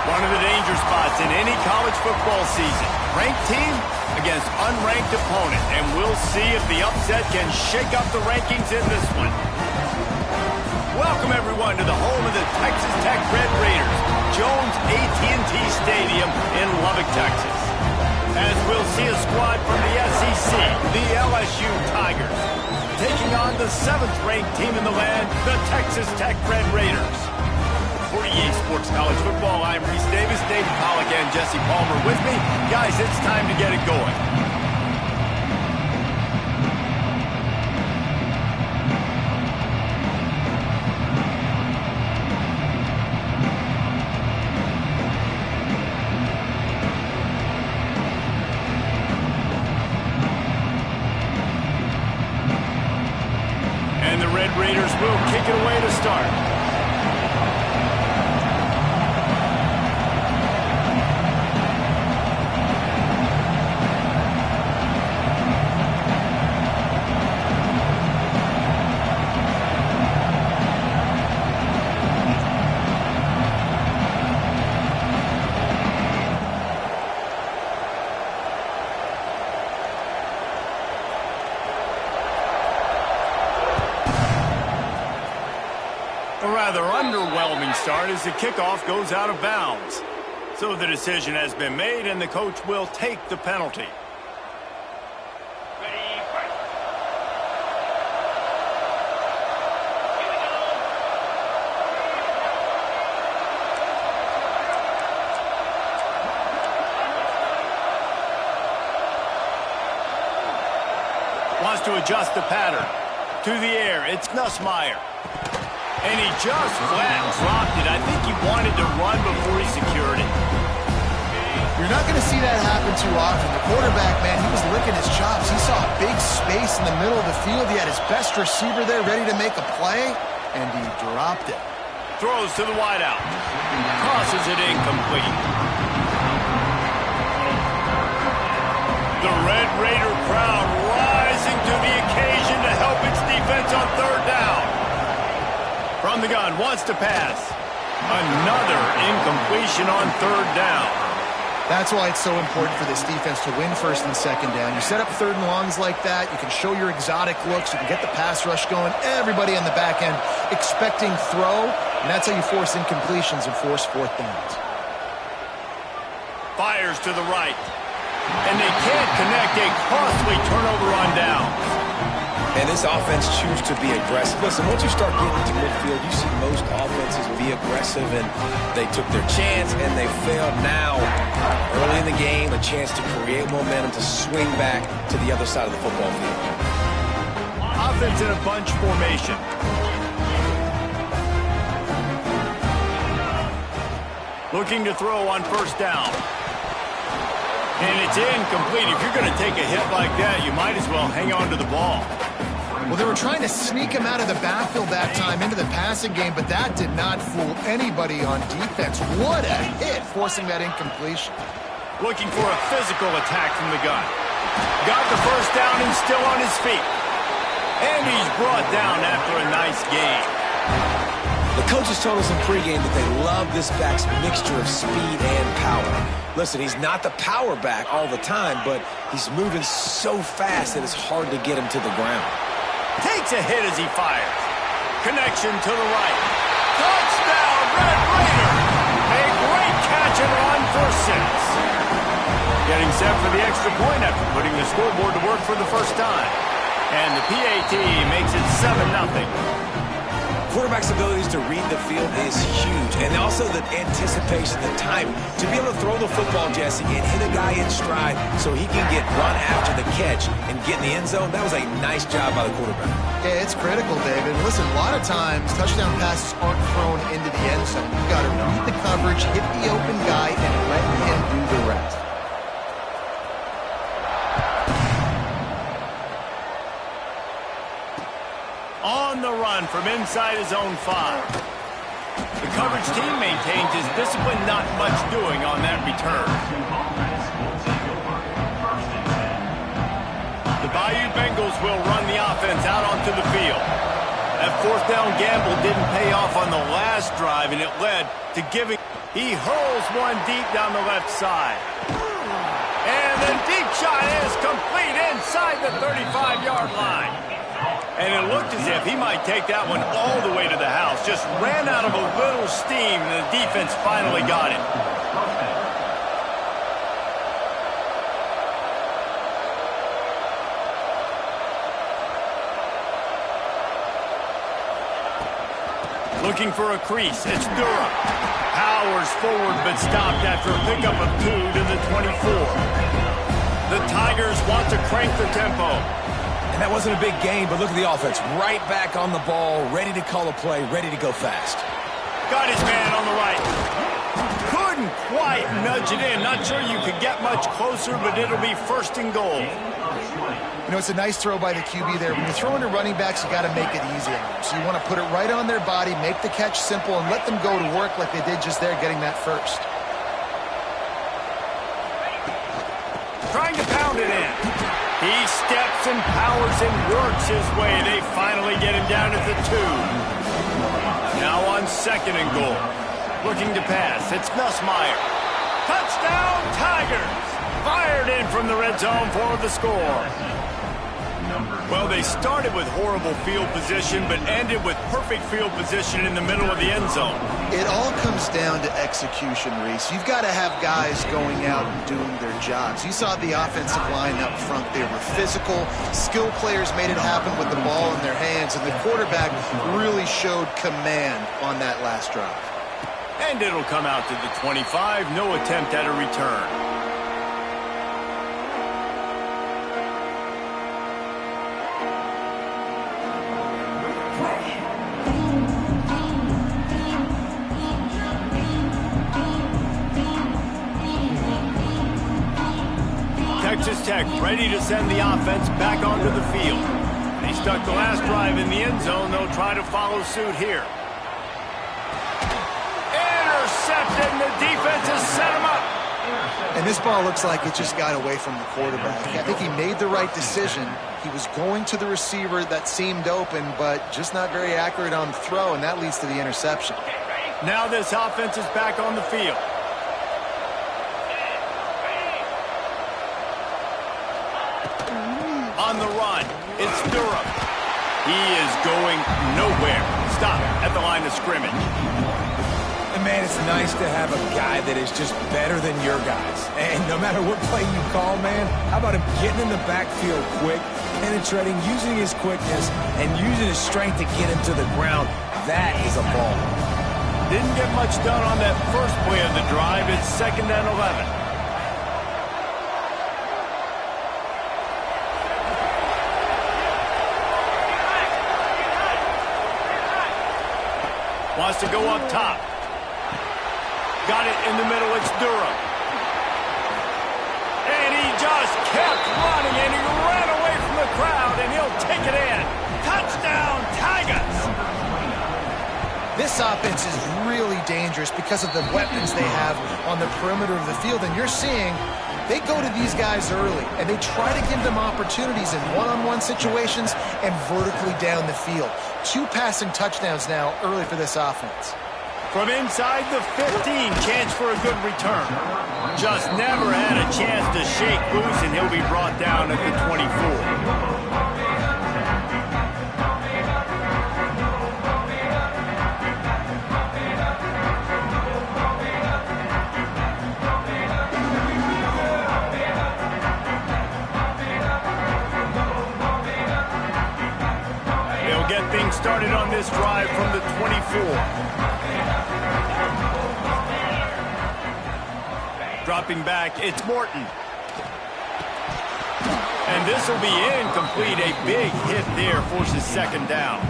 One of the danger spots in any college football season. Ranked team against unranked opponent. And we'll see if the upset can shake up the rankings in this one. Welcome, everyone, to the home of the Texas Tech Red Raiders, Jones AT&T Stadium in Lubbock, Texas. As we'll see a squad from the SEC, the LSU Tigers, taking on the 7th-ranked team in the land, the Texas Tech Red Raiders. For EA Sports College Football, I'm Reese Davis, David Pollack, and Jesse Palmer with me. Guys, it's time to get it going. And the Red Raiders will kick it away to start. A rather underwhelming start as the kickoff goes out of bounds. So the decision has been made, and the coach will take the penalty. Ready, fight. Wants to adjust the pattern. To the air, it's Nussmeier. And he just flat dropped it. I think he wanted to run before he secured it. You're not going to see that happen too often. The quarterback, man, he was licking his chops. He saw a big space in the middle of the field. He had his best receiver there ready to make a play, and he dropped it. Throws to the wideout. Crosses it incomplete. The Red Raider crowd rising to the occasion to help its defense on third down. From the gun, wants to pass. Another incompletion on third down. That's why it's so important for this defense to win first and second down. You set up third and longs like that, you can show your exotic looks, you can get the pass rush going, everybody on the back end expecting throw, and that's how you force incompletions and force fourth downs. Fires to the right. And they can't connect, a costly turnover on downs. And this offense chooses to be aggressive. Listen, once you start getting to midfield, you see most offenses be aggressive, and they took their chance, and they failed. Now, early in the game, a chance to create momentum, to swing back to the other side of the football field. Offense in a bunch formation. Looking to throw on first down. And it's incomplete. If you're going to take a hit like that, you might as well hang on to the ball. Well, they were trying to sneak him out of the backfield that time into the passing game, but that did not fool anybody on defense. What a hit, forcing that incompletion. Looking for a physical attack from the gun. Got the first down and still on his feet. And he's brought down after a nice game. The coaches told us in pregame that they love this back's mixture of speed and power. Listen, he's not the power back all the time, but he's moving so fast that it's hard to get him to the ground. Takes a hit as he fires. Connection to the right. Touchdown, Red Raider! A great catch and run for 6. Getting set for the extra point after putting the scoreboard to work for the first time. And the PAT makes it 7-0. Quarterback's abilities to read the field is huge, and also the anticipation, the timing. To be able to throw the football, Jesse, and hit a guy in stride so he can get run after the catch and get in the end zone, that was a nice job by the quarterback. Yeah, it's critical, David. Listen, a lot of times, touchdown passes aren't thrown into the end zone. You've got to read the coverage, hit the open guy, and let him do the rest. On the run from inside his own 5. The coverage team maintains his discipline, not much doing on that return. The Bayou Bengals will run the offense out onto the field. That fourth down gamble didn't pay off on the last drive, and it led to giving. He hurls one deep down the left side. And the deep shot is complete inside the 35-yard line. And it looked as if he might take that one all the way to the house. Just ran out of a little steam, and the defense finally got it. Looking for a crease. It's Durham. Powers forward, but stopped after a pickup of 2 to the 24. The Tigers want to crank the tempo. And that wasn't a big gain, but look at the offense. Right back on the ball, ready to call a play, ready to go fast. Got his man on the right. Couldn't quite nudge it in. Not sure you could get much closer, but it'll be first and goal. You know, it's a nice throw by the QB there. When you're throwing to running backs, you got to make it easy on them. So you want to put it right on their body, make the catch simple, and let them go to work like they did just there, getting that first. Trying to pound it in. He steps and powers and works his way. They finally get him down at the 2. Now on second and goal. Looking to pass. It's Nussmeier. Touchdown, Tigers! Fired in from the red zone for the score. Well, they started with horrible field position, but ended with perfect field position in the middle of the end zone. It all comes down to execution, Reese. You've got to have guys going out and doing their jobs. You saw the offensive line up front. They were physical. Skill players made it happen with the ball in their hands, and the quarterback really showed command on that last drive. And it'll come out to the 25. No attempt at a return. Texas Tech ready to send the offense back onto the field. They stuck the last drive in the end zone. They'll try to follow suit here. Intercepted, and the defense has set him up. And this ball looks like it just got away from the quarterback. I think he made the right decision. He was going to the receiver that seemed open, but just not very accurate on the throw, and that leads to the interception. Now this offense is back on the field. On the run, it's Durham. He is going nowhere. Stop at the line of scrimmage. And man, it's nice to have a guy that is just better than your guys. And no matter what play you call, man, how about him getting in the backfield quick, penetrating, using his quickness, and using his strength to get him to the ground? That is a ball. Didn't get much done on that first play of the drive. It's 2nd and 11. Wants to go up top. Got it in the middle. It's Durham. And he just kept running, and he ran away from the crowd, and he'll take it in. Touchdown, Tigers! This offense is really dangerous because of the weapons they have on the perimeter of the field, and you're seeing they go to these guys early, and they try to give them opportunities in one-on-one situations and vertically down the field. 2 passing touchdowns now early for this offense. From inside the 15, chance for a good return. Just never had a chance to shake loose, and he'll be brought down at the 24. started on this drive from the 24. Dropping back, it's Morton. And this will be incomplete. A big hit there forces second down.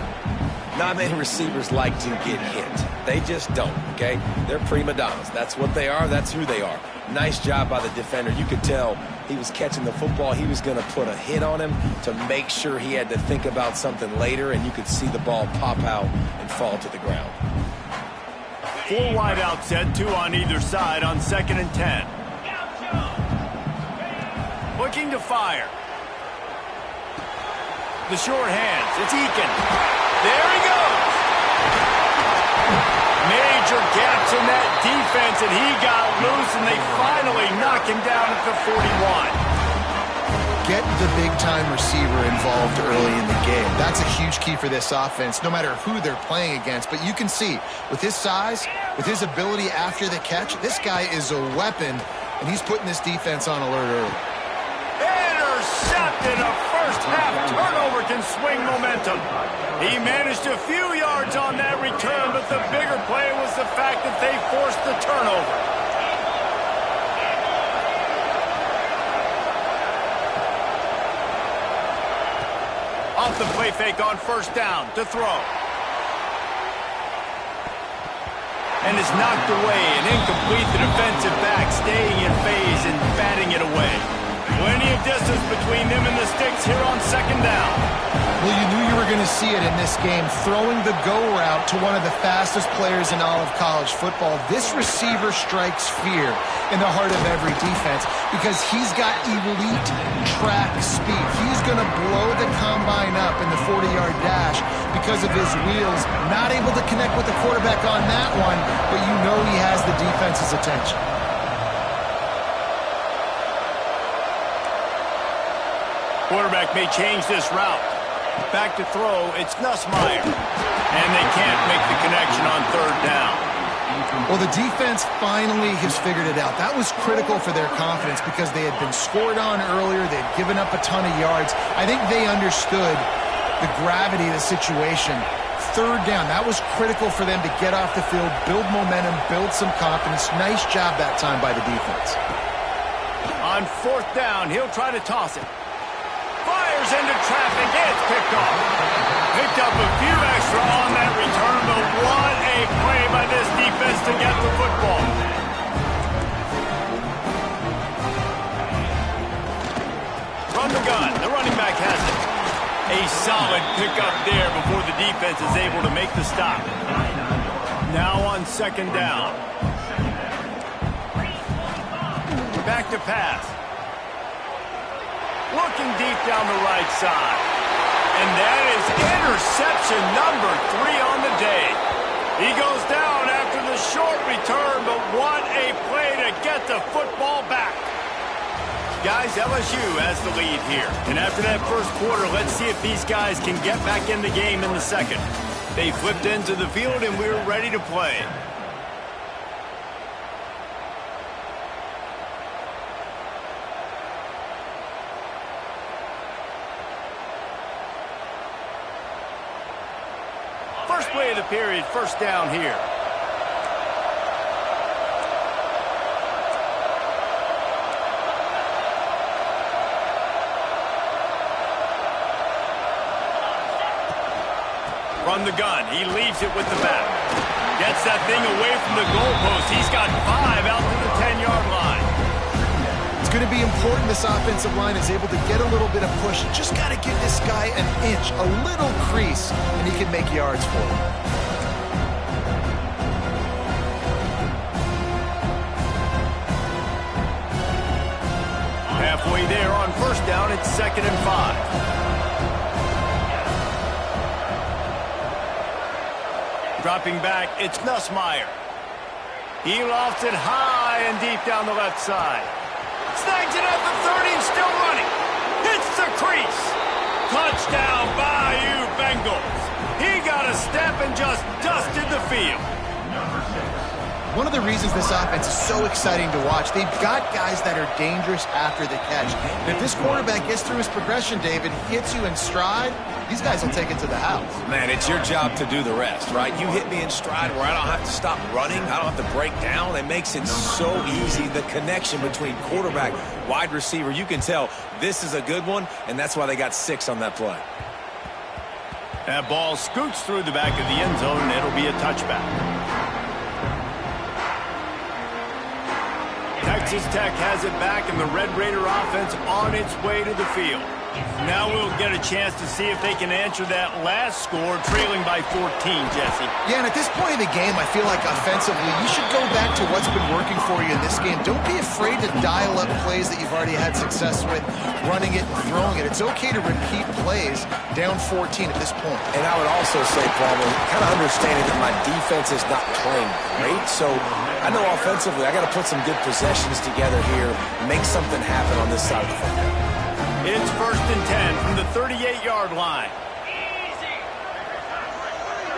Not many receivers like to get hit. They just don't, okay? They're prima donnas. That's what they are. That's who they are. Nice job by the defender. You could tell he was catching the football. He was going to put a hit on him to make sure he had to think about something later, and you could see the ball pop out and fall to the ground. 4 wide out set, 2 on either side on 2nd and 10. Looking to fire. The short hands. It's Eakin. There he goes. Major gaps in that defense, and he got loose, and they finally knock him down at the 41. Get the big-time receiver involved early in the game. That's a huge key for this offense, no matter who they're playing against. But you can see, with his size, with his ability after the catch, this guy is a weapon, and he's putting this defense on alert early. Intercepted. A first-half turnover can swing momentum. He managed a few yards on that return, but the bigger play was the fact that they forced the turnover. Off the play fake on first down to throw. And is knocked away and incomplete. The defensive back staying in phase and batting it away. Plenty of distance between them and the sticks here on second down. Well, you knew you were going to see it in this game, throwing the go route to one of the fastest players in all of college football. This receiver strikes fear in the heart of every defense because he's got elite track speed. He's going to blow the combine up in the 40-yard dash because of his wheels. Not able to connect with the quarterback on that one, but you know he has the defense's attention. Quarterback may change this route. Back to throw, it's Nussmeier. And they can't make the connection on third down. Well, the defense finally has figured it out. That was critical for their confidence because they had been scored on earlier. They had given up a ton of yards. I think they understood the gravity of the situation. Third down, that was critical for them to get off the field, build momentum, build some confidence. Nice job that time by the defense. On fourth down, he'll try to toss it. Fires into traffic. It's picked off. Picked up a few extra on that return, but what a play by this defense to get the football. From the gun, the running back has it. A solid pickup there before the defense is able to make the stop. Now on second down. Back to pass. Looking deep down the right side. And that is interception number 3 on the day. He goes down after the short return, but what a play to get the football back. Guys, LSU has the lead here. And after that first quarter, let's see if these guys can get back in the game in the second. They flipped into the field, and we're ready to play. First play of the period, first down here. From the gun, he leaves it with the back. Gets that thing away from the goalpost. He's got 5 out to the 10-yard line. It's going to be important this offensive line is able to get a little bit of push. Just got to give this guy an inch, a little crease, and he can make yards for him. Halfway there on first down, it's 2nd and 5. Dropping back, it's Nussmeier. He lofts it high and deep down the left side. Snags it at the 30 and still running. Hits the crease. Touchdown, Bayou Bengals. He got a step and just dusted the field. One of the reasons this offense is so exciting to watch, they've got guys that are dangerous after the catch. And if this quarterback gets through his progression, David, hits you in stride, these guys will take it to the house. Man, it's your job to do the rest, right? You hit me in stride where I don't have to stop running. I don't have to break down. It makes it so easy. The connection between quarterback, wide receiver, you can tell this is a good one, and that's why they got 6 on that play. That ball scoots through the back of the end zone, and it'll be a touchback. Texas Tech has it back, and the Red Raider offense on its way to the field. Now we'll get a chance to see if they can answer that last score, trailing by 14, Jesse. Yeah, and at this point in the game, I feel like offensively, you should go back to what's been working for you in this game. Don't be afraid to dial up plays that you've already had success with, running it and throwing it. It's okay to repeat plays down 14 at this point. And I would also say, Palmer, kind of understanding that my defense is not playing great, so I know offensively I got to put some good possessions together here, make something happen on this side of the football. It's 1st and 10 from the 38-yard line.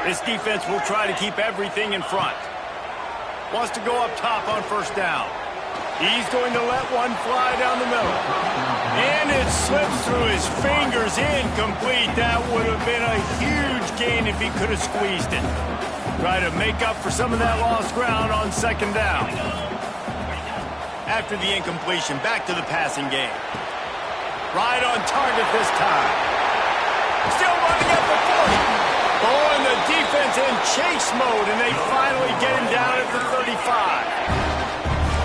This defense will try to keep everything in front. Wants to go up top on 1st down. He's going to let one fly down the middle. And it slips through his fingers, incomplete. That would have been a huge gain if he could have squeezed it. Try to make up for some of that lost ground on 2nd down. After the incompletion, back to the passing game. Right on target this time. Still running up the 40. Oh, and the defense in chase mode, and they finally get him down at the 35.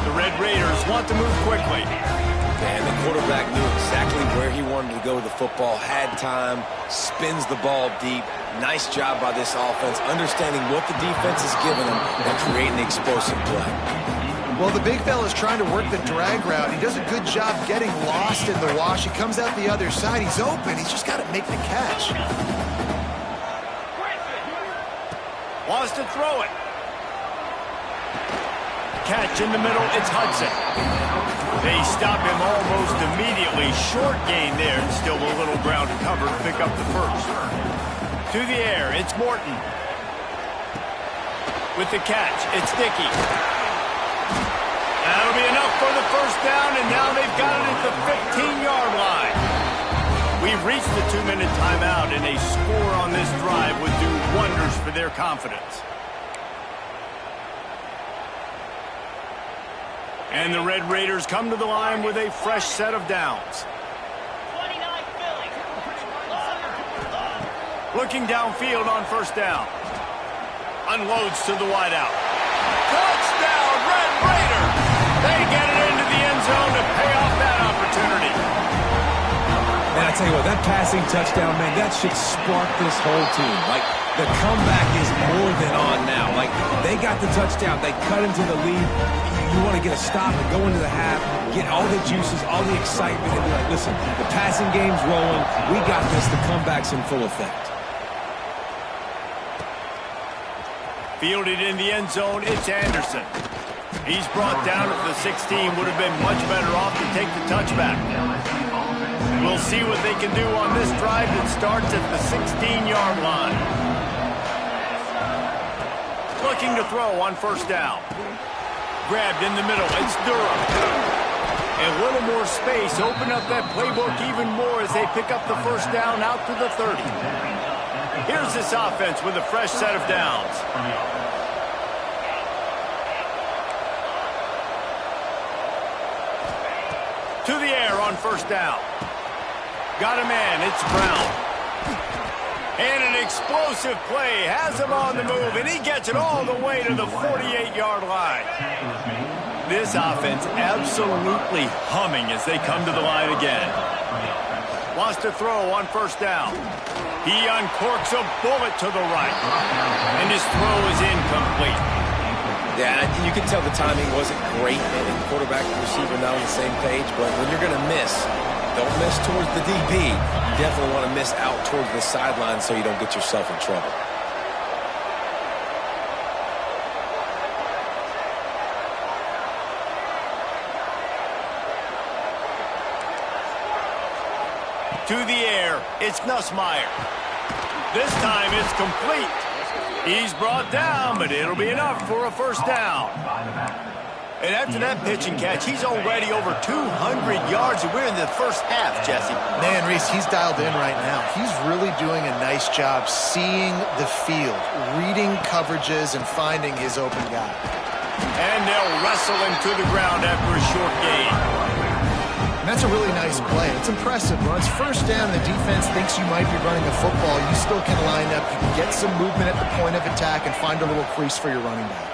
The Red Raiders want to move quickly. And the quarterback knew exactly where he wanted to go with the football, had time, spins the ball deep. Nice job by this offense, understanding what the defense is giving them and creating the explosive play. Well, the big fella's trying to work the drag route. He does a good job getting lost in the wash. He comes out the other side. He's open. He's just got to make the catch. Wants to throw it. Catch in the middle. It's Hudson. They stop him almost immediately. Short gain there, and still a little ground to cover to pick up the first. To the air. It's Morton. With the catch. It's Dickey. That'll be enough for the 1st down, and now they've got it at the 15-yard line. We've reached the 2-minute timeout, and a score on this drive would do wonders for their confidence. And the Red Raiders come to the line with a fresh set of downs. Looking downfield on 1st down. Unloads to the wideout. Touchdown, Red Raiders! They get it into the end zone to pay off that opportunity. Man, I tell you what, that passing touchdown, man, that should spark this whole team. Like, the comeback is more than on now. Like, they got the touchdown. They cut into the lead. You want to get a stop and go into the half, get all the juices, all the excitement, and be like, listen, the passing game's rolling. We got this. The comeback's in full effect. Fielded in the end zone, it's Anderson. He's brought down at the 16. Would have been much better off to take the touchback. We'll see what they can do on this drive that starts at the 16-yard line. Looking to throw on 1st down. Grabbed in the middle. It's Durham. A little more space. Open up that playbook even more as they pick up the 1st down out to the 30. Here's this offense with a fresh set of downs. To the air on 1st down. Got a man. It's Brown. And an explosive play. Has him on the move, and he gets it all the way to the 48-yard line. This offense absolutely humming as they come to the line again. Wants to throw on 1st down. He uncorks a bullet to the right. And his throw is incomplete. Yeah, you can tell the timing wasn't great, and quarterback and receiver not on the same page, but when you're going to miss, don't miss towards the DB. You definitely want to miss out towards the sideline so you don't get yourself in trouble. To the air, it's Nussmeier. This time it's complete. He's brought down, but it'll be enough for a first down. And after that pitch and catch, he's already over 200 yards, and we're in the first half, Jesse. Man, Reese, he's dialed in right now. He's really doing a nice job seeing the field, reading coverages, and finding his open guy. And they'll wrestle him to the ground after a short gain. And that's a really nice play. It's impressive. When it's first down, the defense thinks you might be running a football. You still can line up. You can get some movement at the point of attack and find a little crease for your running back.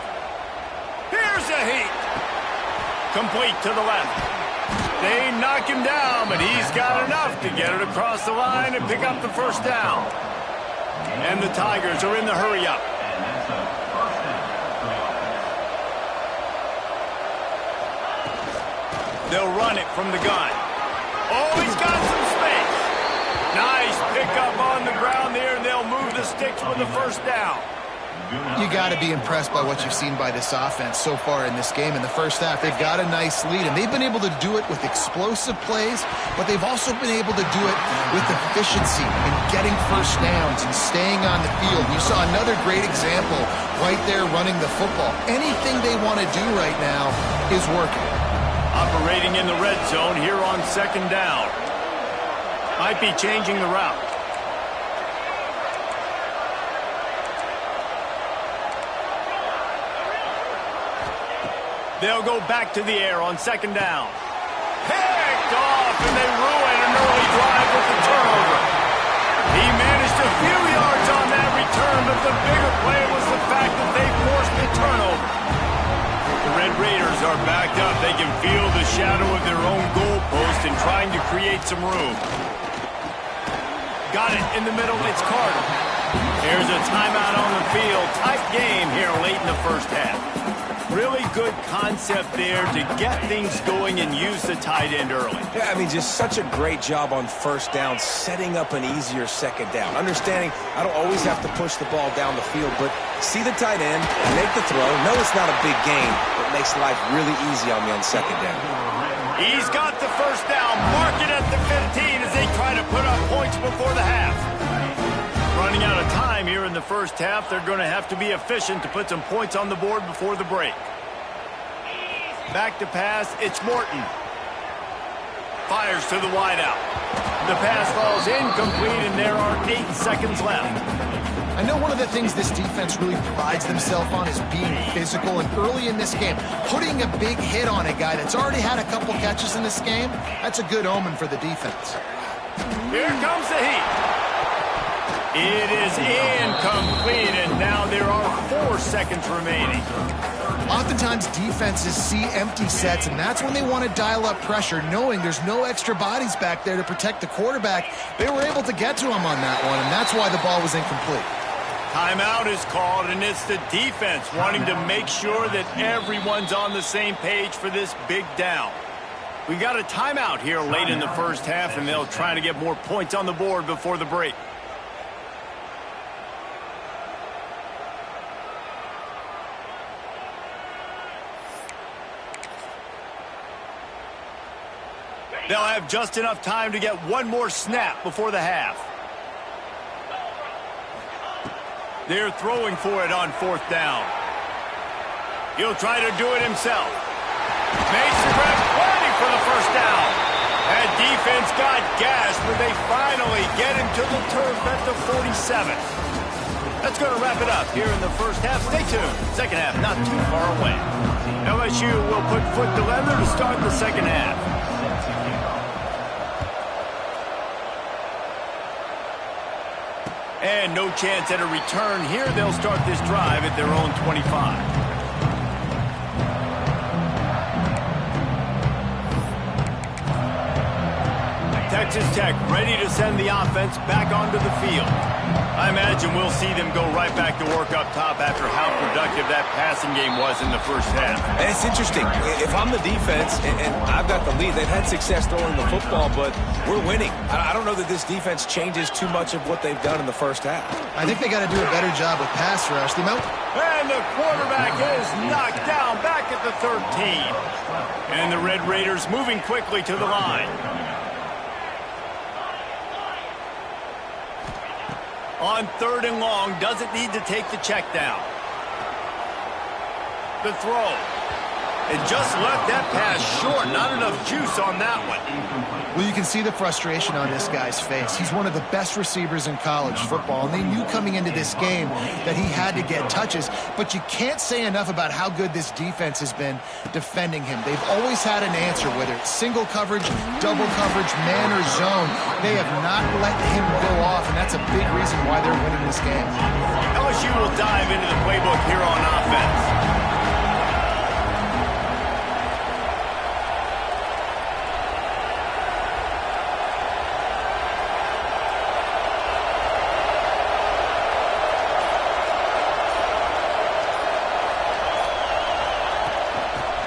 Here's a heat. Complete to the left. They knock him down, but he's got enough to get it across the line and pick up the first down. And the Tigers are in the hurry-up. They'll run it from the gun. Oh, he's got some space. Nice pickup on the ground there, and they'll move the sticks for the first down. You got to be impressed by what you've seen by this offense so far in this game. In the first half, they've got a nice lead, and they've been able to do it with explosive plays, but they've also been able to do it with efficiency and getting first downs and staying on the field. You saw another great example right there running the football. Anything they want to do right now is working. Operating in the red zone here on second down. Might be changing the route. They'll go back to the air on second down. Picked off, and they ruin an early drive with the turnover. He managed a few yards on that return, but the bigger play was the fact that they forced the turnover. The Red Raiders are backed up. They can feel the shadow of their own goalpost and trying to create some room. Got it in the middle. It's Carter. There's a timeout on the field. Tight game here late in the first half. Really good concept there to get things going and use the tight end early. Yeah, I mean, just such a great job on first down, setting up an easier second down. Understanding I don't always have to push the ball down the field, but see the tight end, make the throw. No, it's not a big gain, but makes life really easy on me on second down. He's got the first down. Mark it at the 15 as they try to put up points before the half. Running out of time here in the first half. They're going to have to be efficient to put some points on the board before the break. Back to pass. It's Morton. Fires to the wideout. The pass falls incomplete, and there are 8 seconds left. I know one of the things this defense really prides themselves on is being physical, and early in this game, putting a big hit on a guy that's already had a couple catches in this game, that's a good omen for the defense. Here comes the heat. It is incomplete, and now there are 4 seconds remaining. Oftentimes, defenses see empty sets, and that's when they want to dial up pressure, knowing there's no extra bodies back there to protect the quarterback. They were able to get to him on that one, and that's why the ball was incomplete. Timeout is called, and it's the defense wanting to make sure that everyone's on the same page for this big down. We got a timeout here late in the first half, and they'll try to get more points on the board before the break. They'll have just enough time to get one more snap before the half. They're throwing for it on 4th down. He'll try to do it himself. Makes the grab, waiting for the first down. That defense got gassed, but they finally get him to the turf at the 47. That's going to wrap it up here in the first half. Stay tuned. Second half not too far away. LSU will put foot to leather to start the second half. And no chance at a return here. They'll start this drive at their own 25. Texas Tech ready to send the offense back onto the field. I imagine we'll see them go right back to work up top after how productive that passing game was in the first half. And it's interesting. If I'm the defense and I've got the lead, they've had success throwing the football, but we're winning. I don't know that this defense changes too much of what they've done in the first half. I think they got to do a better job with pass rush. And the quarterback is knocked down back at the 13. And the Red Raiders moving quickly to the line. On 3rd and long, doesn't need to take the check down. The throw. And just left that pass short. Not enough juice on that one. Well, you can see the frustration on this guy's face. He's one of the best receivers in college football, and they knew coming into this game that he had to get touches, but you can't say enough about how good this defense has been defending him. They've always had an answer, whether it's single coverage, double coverage, man or zone. They have not let him go off, and that's a big reason why they're winning this game. LSU will dive into the playbook here on offense.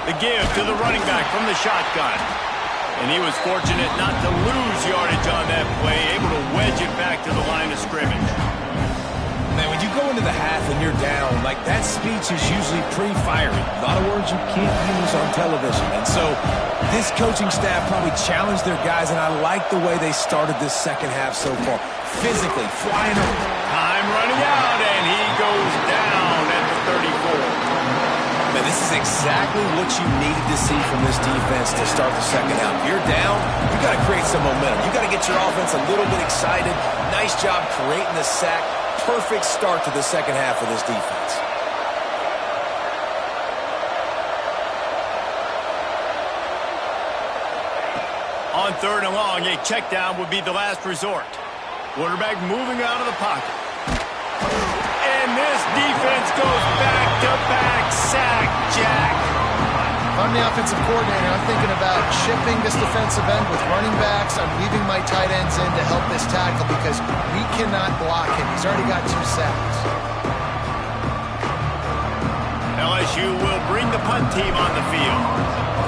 The give to the running back from the shotgun. And he was fortunate not to lose yardage on that play, able to wedge it back to the line of scrimmage. Man, when you go into the half and you're down, like that speech is usually pretty fiery. A lot of words you can't use on television. And so this coaching staff probably challenged their guys, and I like the way they started this second half so far. Physically, flying over. Time running out, and he goes down at the 34. Man, this is exactly what you needed to see from this defense to start the second half. If you're down, you got to create some momentum. You got to get your offense a little bit excited. Nice job creating the sack. Perfect start to the second half of this defense. On 3rd and long, a check down would be the last resort. Quarterback moving out of the pocket. And this defense goes back-to-back sack, Jack. If I'm the offensive coordinator, I'm thinking about shipping this defensive end with running backs. I'm leaving my tight ends in to help this tackle because we cannot block him. He's already got 2 sacks. LSU will bring the punt team on the field.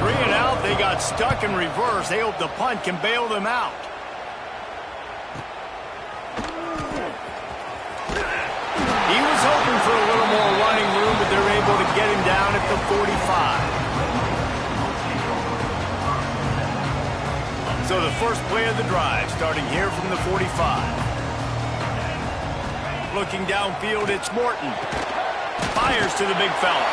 3 and out, they got stuck in reverse. They hope the punt can bail them out. He was hoping for a little more running room, but they're able to get him down at the 45. So the first play of the drive, starting here from the 45. Looking downfield, it's Morton. Fires to the big fella.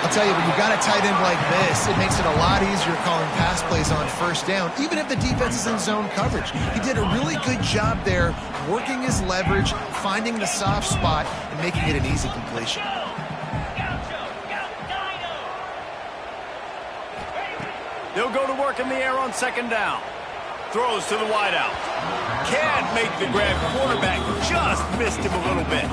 I'll tell you, when you got a tight end like this, it makes it a lot easier calling pass plays on 1st down, even if the defense is in zone coverage. He did a really good job there, working his leverage, finding the soft spot, and making it an easy completion. They'll go to work in the air on 2nd down. Throws to the wideout. Can't make the grab. Quarterback just missed him a little bit.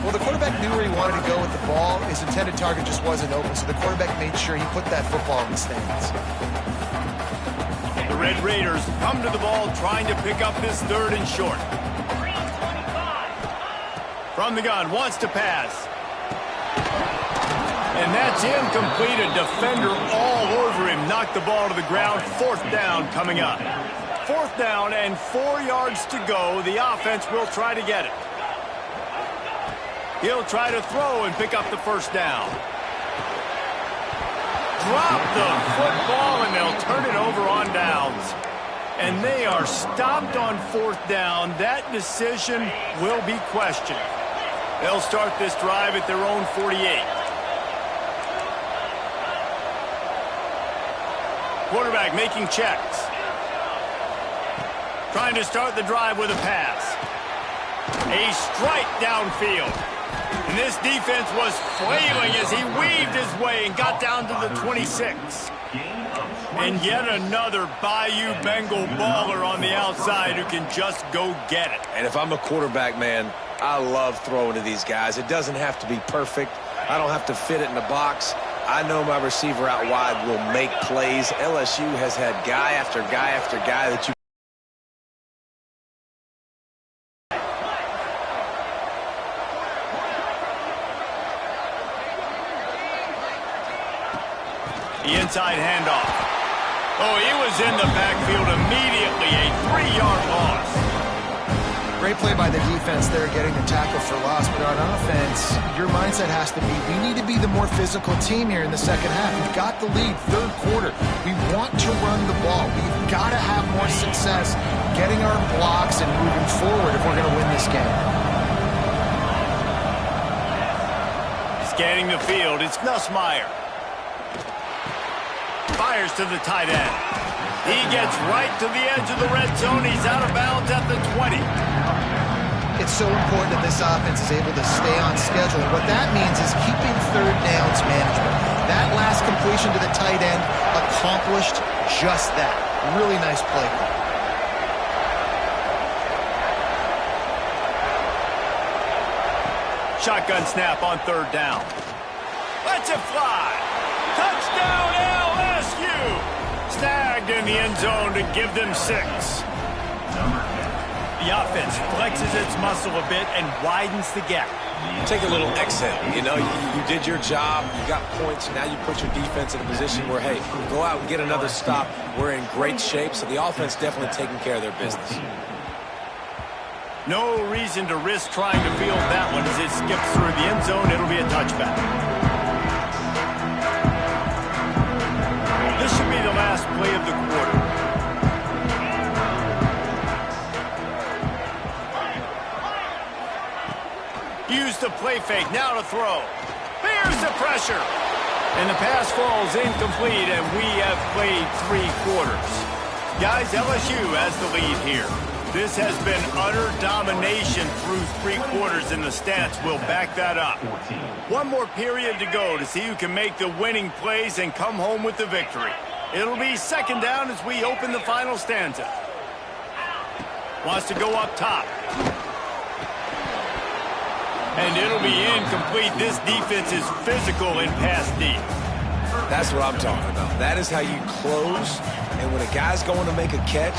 Well, the quarterback knew where he wanted to go with the ball. His intended target just wasn't open, so the quarterback made sure he put that football in the stands. The Red Raiders come to the ball trying to pick up this 3rd and short. From the gun, wants to pass. And that's incomplete. A defender all over him. Knocked the ball to the ground. 4th down coming up. 4th down and 4 yards to go. The offense will try to get it. He'll try to throw and pick up the 1st down. Drop the football, and they'll turn it over on downs. And they are stopped on 4th down. That decision will be questioned. They'll start this drive at their own 48. Quarterback making checks. Trying to start the drive with a pass. A strike downfield. And this defense was flailing as he weaved his way and got down to the 26. And yet another Bayou Bengal baller on the outside who can just go get it. And if I'm a quarterback, man, I love throwing to these guys. It doesn't have to be perfect. I don't have to fit it in the box. I know my receiver out wide will make plays. LSU has had guy after guy after guy that you the inside handoff. Oh, he was in the backfield immediately. A 3-yard loss. Great play by the defense there, getting the tackle for loss. But on offense, your mindset has to be, we need to be the more physical team here in the second half. We've got the lead, third quarter. We want to run the ball. We've got to have more success getting our blocks and moving forward if we're going to win this game. Scanning the field, it's Ncaa. Fires to the tight end. He gets right to the edge of the red zone. He's out of bounds at the 20. It's so important that this offense is able to stay on schedule. And what that means is keeping third downs manageable. That last completion to the tight end accomplished just that. Really nice play. Shotgun snap on third down. Lets it fly. Touchdown LSU. Snagged in the end zone to give them 6. The offense flexes its muscle a bit and widens the gap. Take a little exhale. You know, you did your job. You got points. Now you put your defense in a position where, hey, go out and get another stop. We're in great shape. So the offense definitely taking care of their business. No reason to risk trying to field that one as it skips through the end zone. It'll be a touchback. This should be the last play of the quarter. Use the play fake, now to throw. Here's the pressure. And the pass falls incomplete, and we have played 3 quarters. Guys, LSU has the lead here. This has been utter domination through 3 quarters, and the stats will back that up. One more period to go to see who can make the winning plays and come home with the victory. It'll be second down as we open the final stanza. Wants to go up top. And it'll be incomplete. This defense is physical and pass deep. That's what I'm talking about. That is how you close. And when a guy's going to make a catch,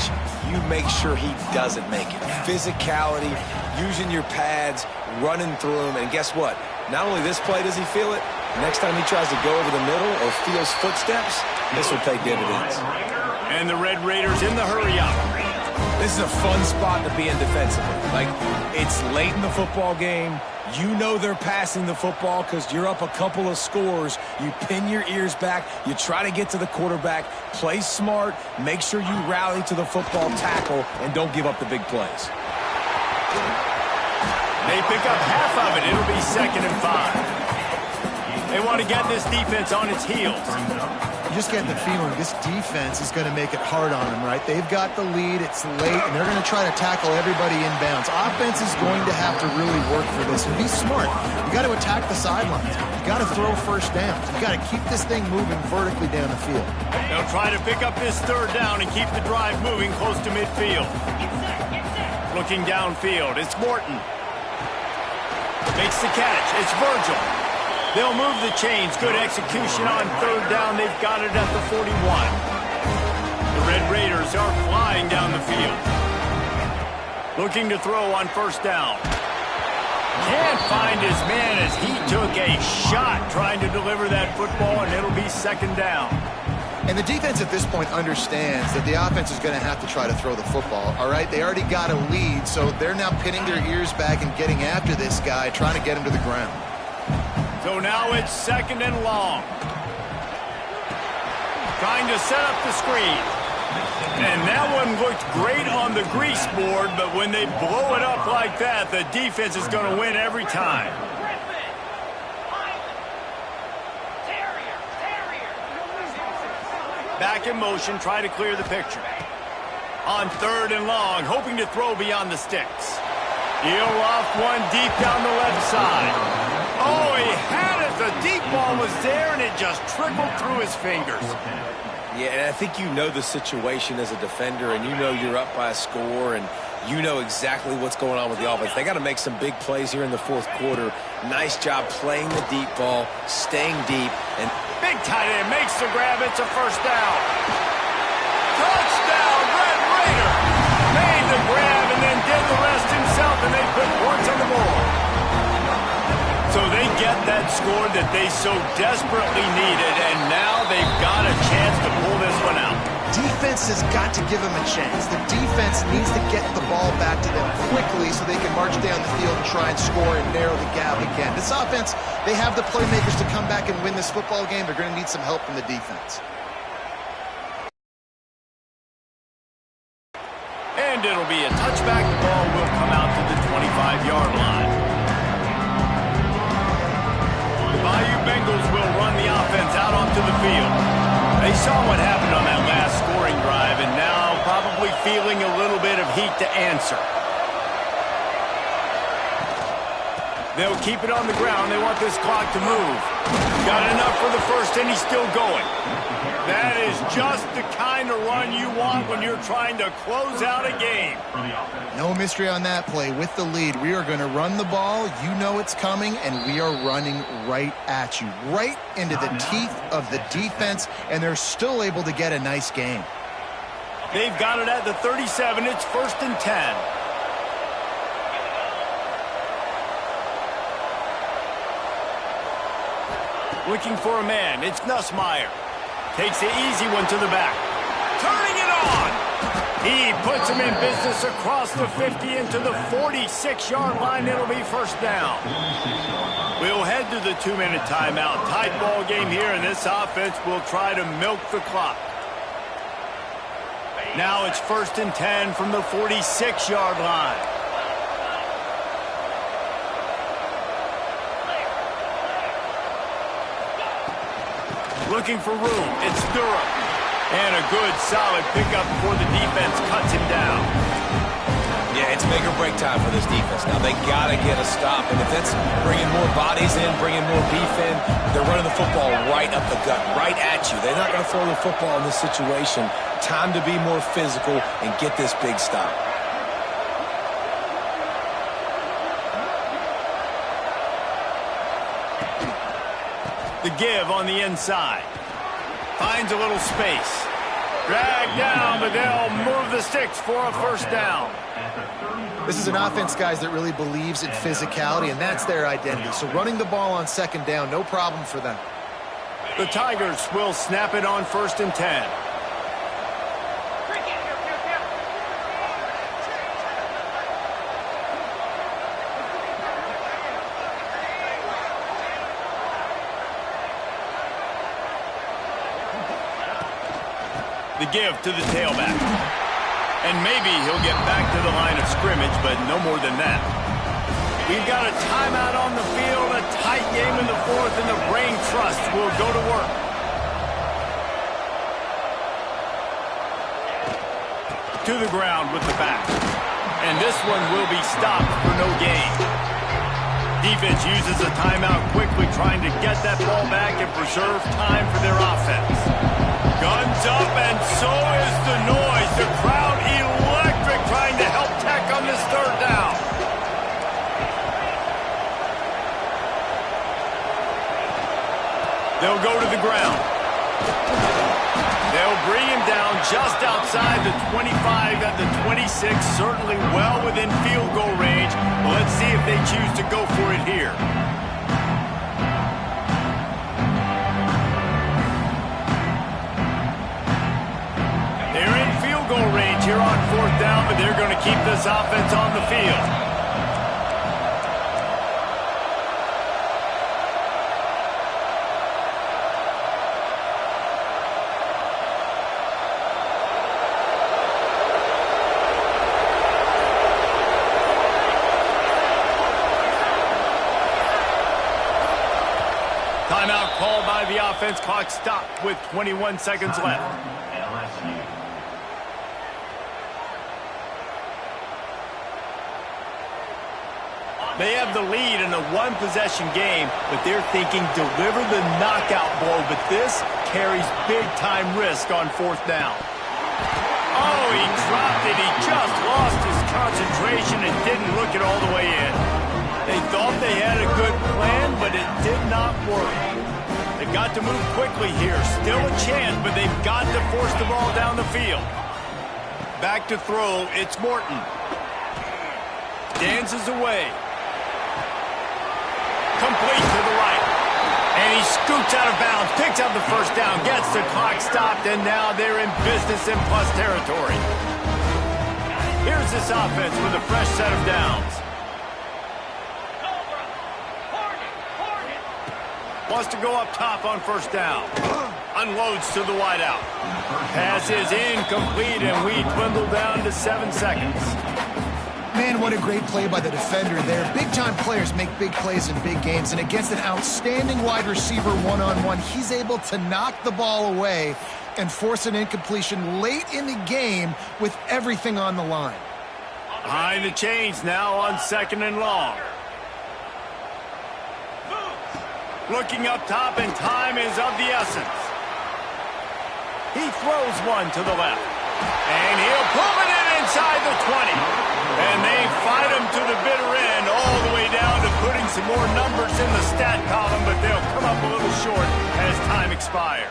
you make sure he doesn't make it. Physicality, using your pads, running through them. And guess what? Not only this play does he feel it, next time he tries to go over the middle or feels footsteps, this will pay dividends. And the Red Raiders in the hurry-up. This is a fun spot to be in defensively. Like, it's late in the football game. You know they're passing the football because you're up a couple of scores. You pin your ears back. You try to get to the quarterback. Play smart. Make sure you rally to the football tackle and don't give up the big plays. They pick up half of it. It'll be 2nd and 5. They want to get this defense on its heels. You just get the feeling this defense is going to make it hard on them, right? They've got the lead, it's late, and they're going to try to tackle everybody inbounds. Offense is going to have to really work for this and be smart. You got to attack the sidelines. You got to throw first downs. You got to keep this thing moving vertically down the field. They'll try to pick up this third down and keep the drive moving close to midfield. Looking downfield, it's Morton. Makes the catch, it's Virgil. They'll move the chains. Good execution on third down. They've got it at the 41. The Red Raiders are flying down the field. Looking to throw on first down. Can't find his man as he took a shot trying to deliver that football, and it'll be 2nd down. And the defense at this point understands that the offense is going to have to try to throw the football, all right? They already got a lead, so they're now pinning their ears back and getting after this guy, trying to get him to the ground. So now it's 2nd and long. Trying to set up the screen. And that one looked great on the grease board, but when they blow it up like that, the defense is going to win every time. Back in motion, try to clear the picture. On 3rd and long, hoping to throw beyond the sticks. He'll off one deep down the left side. Oh, he had it. The deep ball was there, and it just trickled through his fingers. Yeah, and I think you know the situation as a defender, and you know you're up by a score, and you know exactly what's going on with the offense. They got to make some big plays here in the 4th quarter. Nice job playing the deep ball, staying deep. And big tight end makes the grab. It's a first down. Touchdown, Red Raider. Made the grab and then did the rest himself, and they put points on the board. So they get that score that they so desperately needed, and now they've got a chance to pull this one out. Defense offense has got to give them a chance. The defense needs to get the ball back to them quickly so they can march down the field and try and score and narrow the gap again. This offense, they have the playmakers to come back and win this football game. They're going to need some help from the defense. And it'll be a touchback. The ball will come out to the 25-yard line. The Bayou Bengals will run the offense out onto the field. They saw what happened on that last scoring drive, and now probably feeling a little bit of heat to answer. They'll keep it on the ground. They want this clock to move. Got enough for the first, and he's still going. That is just the kind of run you want when you're trying to close out a game. No mystery on that play. With the lead, we are going to run the ball. You know it's coming, and we are running right at you, right into the teeth of the defense, and they're still able to get a nice gain. They've got it at the 37. It's 1st and 10. Looking for a man. It's Nussmeier. Takes the easy one to the back. Turning it on. He puts him in business across the 50 into the 46-yard line. It'll be first down. We'll head to the 2-minute timeout. Tight ball game here, and this offense will try to milk the clock. Now it's 1st and 10 from the 46-yard line. Looking for room. It's Durham. And a good, solid pickup before the defense cuts him down. Yeah, it's make or break time for this defense. Now, they got to get a stop. And if that's bringing more bodies in, bringing more beef in, they're running the football right up the gut, right at you. They're not going to throw the football in this situation. Time to be more physical and get this big stop. The give on the inside. Finds a little space. Dragged down, but they'll move the sticks for a first down. This is an offense, guys, that really believes in physicality, and that's their identity. So running the ball on 2nd down, no problem for them. The Tigers will snap it on 1st and 10. The give to the tailback. And maybe he'll get back to the line of scrimmage, but no more than that. We've got a timeout on the field, a tight game in the 4th, and the Brain Trust will go to work. To the ground with the back. And this one will be stopped for no gain. Defense uses a timeout quickly, trying to get that ball back and preserve time for their offense. Guns up, and so is the noise. The crowd electric, trying to help Tech on this 3rd down. They'll go to the ground. They'll bring him down just outside the 25 at the 26, certainly well within field goal range. Well, let's see if they choose to go for it here. They're in field goal range here on 4th down, but they're going to keep this offense on the field. Timeout called by the offense. Clock stopped with 21 seconds left. They have the lead in a one-possession game, but they're thinking deliver the knockout blow, but this carries big-time risk on 4th down. Oh, he dropped it. He just lost his concentration and didn't look it all the way in. They thought they had a good plan, but it did not work. They've got to move quickly here. Still a chance, but they've got to force the ball down the field. Back to throw. It's Morton. Dances away. Complete to the right. And he Scoots out of bounds, picks up the first down, gets the clock stopped, and now they're in business in plus territory. Here's this offense with a fresh set of downs. Wants to go up top on first down. Unloads to the wideout. Pass is incomplete, and we dwindle down to 7 seconds. Man, what a great play by the defender there. Big-time players make big plays in big games, and against an outstanding wide receiver one-on-one, he's able to knock the ball away and force an incompletion late in the game with everything on the line. Behind the chains now on second and long. Looking up top, and time is of the essence. He throws one to the left. And he'll pull it in inside the 20. And they fight him to the bitter end, all the way down to putting some more numbers in the stat column, but they'll come up a little short as time expires.